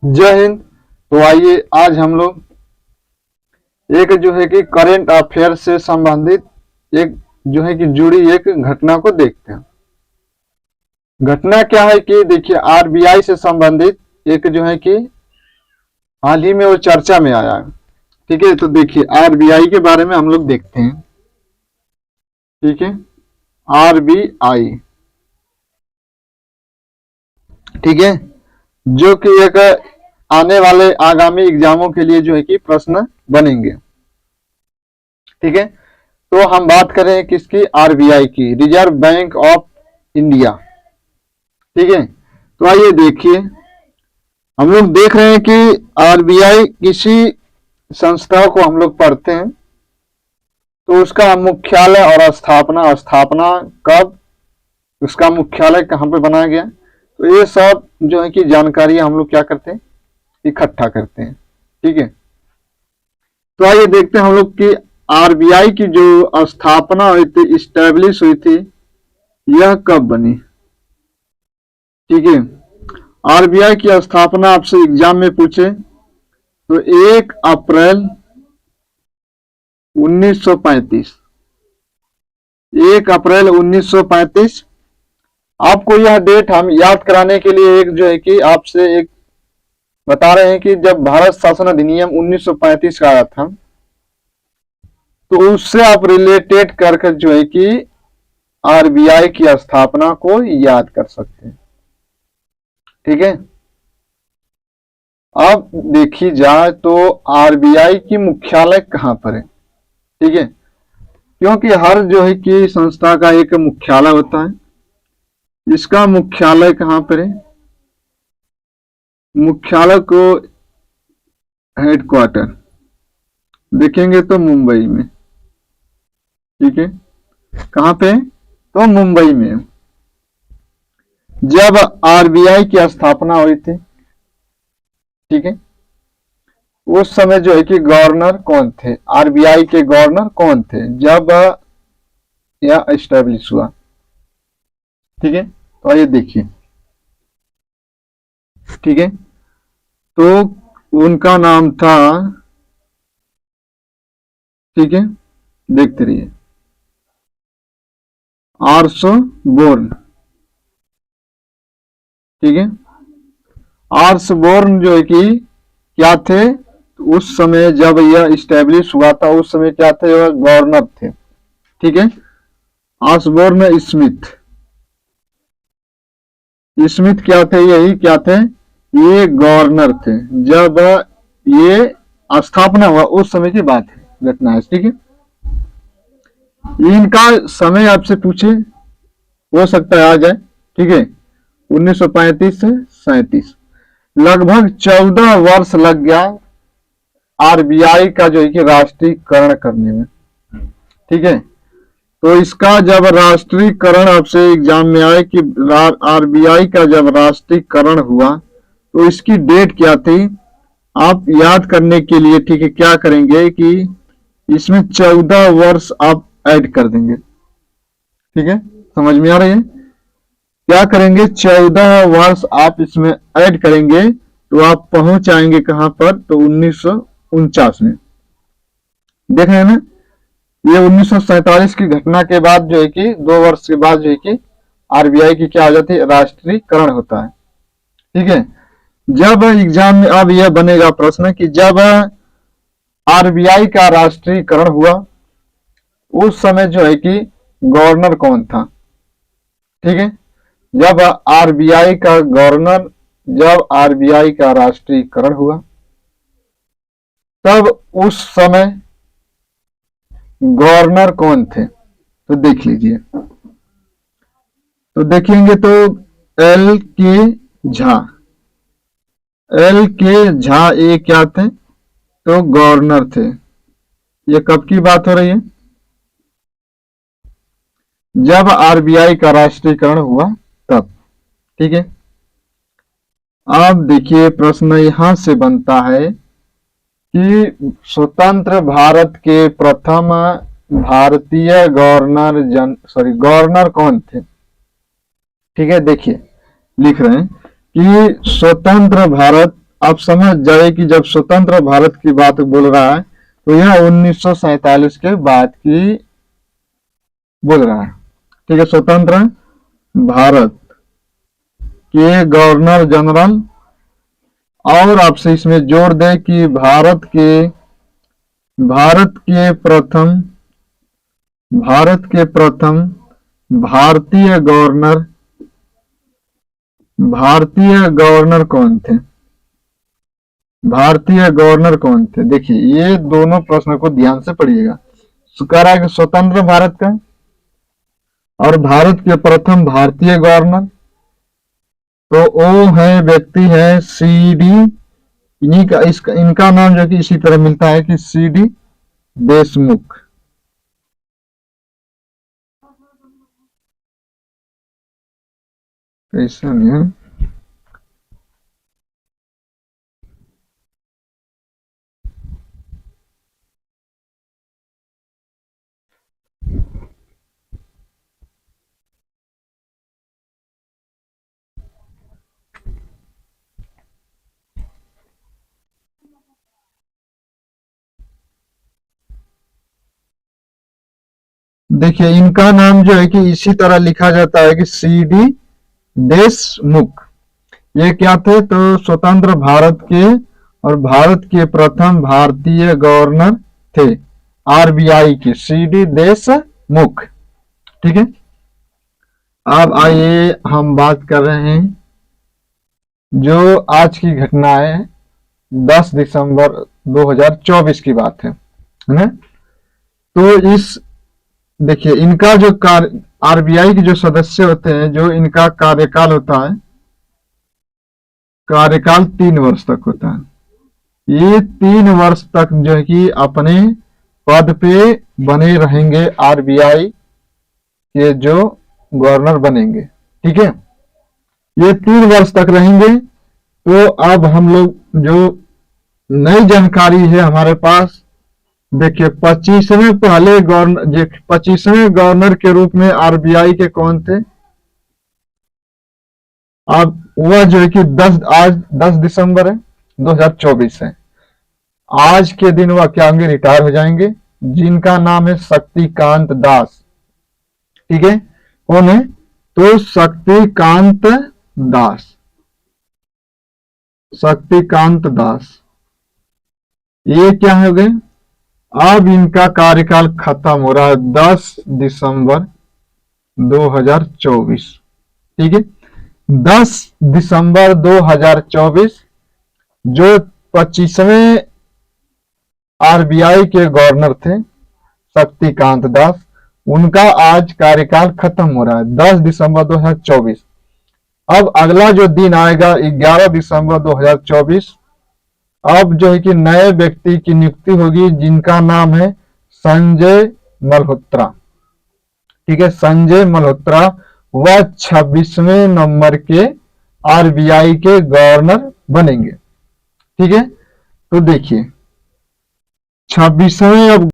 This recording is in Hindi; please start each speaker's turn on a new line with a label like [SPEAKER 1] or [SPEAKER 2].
[SPEAKER 1] जय हिंद। तो आइए आज हम लोग एक जो है कि करंट अफेयर से संबंधित एक जो है कि जुड़ी एक घटना को देखते हैं। घटना क्या है कि देखिए आरबीआई से संबंधित एक जो है कि हाल ही में वो चर्चा में आया है। ठीक है, तो देखिए आरबीआई के बारे में हम लोग देखते हैं। ठीक है, आरबीआई, ठीक है, जो कि एक आने वाले आगामी एग्जामों के लिए जो है कि प्रश्न बनेंगे। ठीक है, तो हम बात करें किसकी, आरबीआई की, रिजर्व बैंक ऑफ इंडिया। ठीक है, तो आइए देखिए, हम लोग देख रहे हैं कि आरबीआई किसी संस्था को हम लोग पढ़ते हैं तो उसका मुख्यालय और स्थापना स्थापना कब, उसका मुख्यालय कहाँ पे बनाया गया, तो ये सब जो है कि जानकारी हम लोग क्या करते हैं, इकट्ठा करते हैं। ठीक है, तो आइए देखते हैं हम लोग कि आरबीआई की जो स्थापना हुई थी, इस्टेब्लिश हुई थी, यह कब बनी। ठीक है, आरबीआई की स्थापना आपसे एग्जाम में पूछे तो 1 अप्रैल 1935, 1 अप्रैल 1935। आपको यह डेट हम याद कराने के लिए एक जो है कि आपसे एक बता रहे हैं कि जब भारत शासन अधिनियम 1935 का आया था तो उससे आप रिलेटेड करके जो है कि आरबीआई की स्थापना को याद कर सकते हैं। ठीक है, अब देखी जाए तो आरबीआई की मुख्यालय कहां पर है। ठीक है, क्योंकि हर जो है कि संस्था का एक मुख्यालय होता है, इसका मुख्यालय कहां पर है, मुख्यालय को हेडक्वार्टर देखेंगे तो मुंबई में। ठीक है, कहां पे, तो मुंबई में। जब आरबीआई की स्थापना हुई थी, ठीक है, उस समय जो है कि गवर्नर कौन थे, आरबीआई के गवर्नर कौन थे जब यह एस्टेब्लिश हुआ। ठीक है, तो आइए देखिए। ठीक है, तो उनका नाम था, ठीक है, देखते रहिए, आर्सो बोर्न। ठीक है, आर्स बोर्न जो है कि क्या थे, तो उस समय जब यह इस्टेब्लिश हुआ था उस समय क्या थे, वह गवर्नर थे। ठीक है, आर्सबोर्न स्मिथ, स्मिथ क्या थे, यही क्या थे, ये गवर्नर थे जब ये स्थापना हुआ उस समय की बात है, घटना है। ठीक है, इनका समय आपसे पूछे, हो सकता है आ जाए। ठीक है, 1935 से 37, लगभग 14 वर्ष लग गया आरबीआई का जो है कि राष्ट्रीयकरण करने में। ठीक है, तो इसका जब राष्ट्रीयकरण आपसे एग्जाम में आए कि आरबीआई का जब राष्ट्रीयकरण हुआ तो इसकी डेट क्या थी, आप याद करने के लिए, ठीक है, क्या करेंगे कि इसमें 14 वर्ष आप ऐड कर देंगे। ठीक है, समझ में आ रही है, क्या करेंगे, 14 वर्ष आप इसमें ऐड करेंगे तो आप पहुंच आएंगे कहां पर, तो 1949 में। देख रहे हैं ना, ये 1947 की घटना के बाद जो है कि 2 वर्ष के बाद जो है कि आरबीआई की क्या हो जाती है, राष्ट्रीयकरण होता है। ठीक है, जब एग्जाम में अब यह बनेगा प्रश्न कि जब आरबीआई का राष्ट्रीयकरण हुआ उस समय जो है कि गवर्नर कौन था। ठीक है, जब आरबीआई का गवर्नर, जब आरबीआई का राष्ट्रीयकरण हुआ तब उस समय गवर्नर कौन थे, तो देख लीजिए, तो देखेंगे तो एल के झा, एल के झा ये क्या थे, तो गवर्नर थे। ये कब की बात हो रही है, जब आरबीआई का राष्ट्रीयकरण हुआ तब। ठीक है, अब देखिए प्रश्न यहां से बनता है कि स्वतंत्र भारत के प्रथम भारतीय गवर्नर कौन थे। ठीक है, देखिए लिख रहे हैं कि स्वतंत्र भारत आप समझ जाए कि जब स्वतंत्र भारत की बात बोल रहा है तो यह 1947 के बाद की बोल रहा है। ठीक है, स्वतंत्र भारत के गवर्नर जनरल, और आपसे इसमें जोड़ दें कि भारत के प्रथम भारतीय गवर्नर कौन थे? भारतीय गवर्नर कौन थे? देखिए, ये दोनों प्रश्न को ध्यान से पढ़िएगा। कह रहा है कि स्वतंत्र भारत का और भारत के प्रथम भारतीय गवर्नर, तो वो है व्यक्ति है सी डी, इनका नाम जो कि इसी तरह मिलता है कि सी डी देशमुख। ऐसा नहीं है। देखिए, इनका नाम जो है कि इसी तरह लिखा जाता है कि सी डी देशमुख। ये क्या थे? तो स्वतंत्र भारत के और भारत के प्रथम भारतीय गवर्नर थे, आरबीआई के, सी डी देशमुख। ठीक है, अब आइए हम बात कर रहे हैं जो आज की घटना है, 10 दिसंबर 2024 की बात है ना। तो इस देखिए, इनका जो आरबीआई के जो सदस्य होते हैं, जो इनका कार्यकाल होता है, कार्यकाल 3 वर्ष तक होता है। ये 3 वर्ष तक जो है कि अपने पद पे बने रहेंगे, आरबीआई के जो गवर्नर बनेंगे। ठीक है, ये 3 वर्ष तक रहेंगे। तो अब हम लोग जो नई जानकारी है हमारे पास, देखिए 25वें पहले गवर्नर, 25वें गवर्नर के रूप में आरबीआई के कौन थे? अब वह जो है कि आज 10 दिसंबर है 2024 है। आज के दिन वह क्या होंगे? रिटायर हो जाएंगे, जिनका नाम है शक्तिकांत दास। ठीक है, कौन है? तो शक्तिकांत दास, ये क्या हो गए? अब इनका कार्यकाल खत्म हो रहा है 10 दिसंबर 2024। ठीक है, 10 दिसंबर 2024 जो 25वें आरबीआई के गवर्नर थे शक्तिकांत दास, उनका आज कार्यकाल खत्म हो रहा है 10 दिसंबर 2024। अब अगला जो दिन आएगा 11 दिसंबर 2024, अब जो है कि नए व्यक्ति की नियुक्ति होगी, जिनका नाम है संजय मल्होत्रा। ठीक है, संजय मल्होत्रा वह 26वें नंबर के आरबीआई के गवर्नर बनेंगे। ठीक है, तो देखिए 26वें अब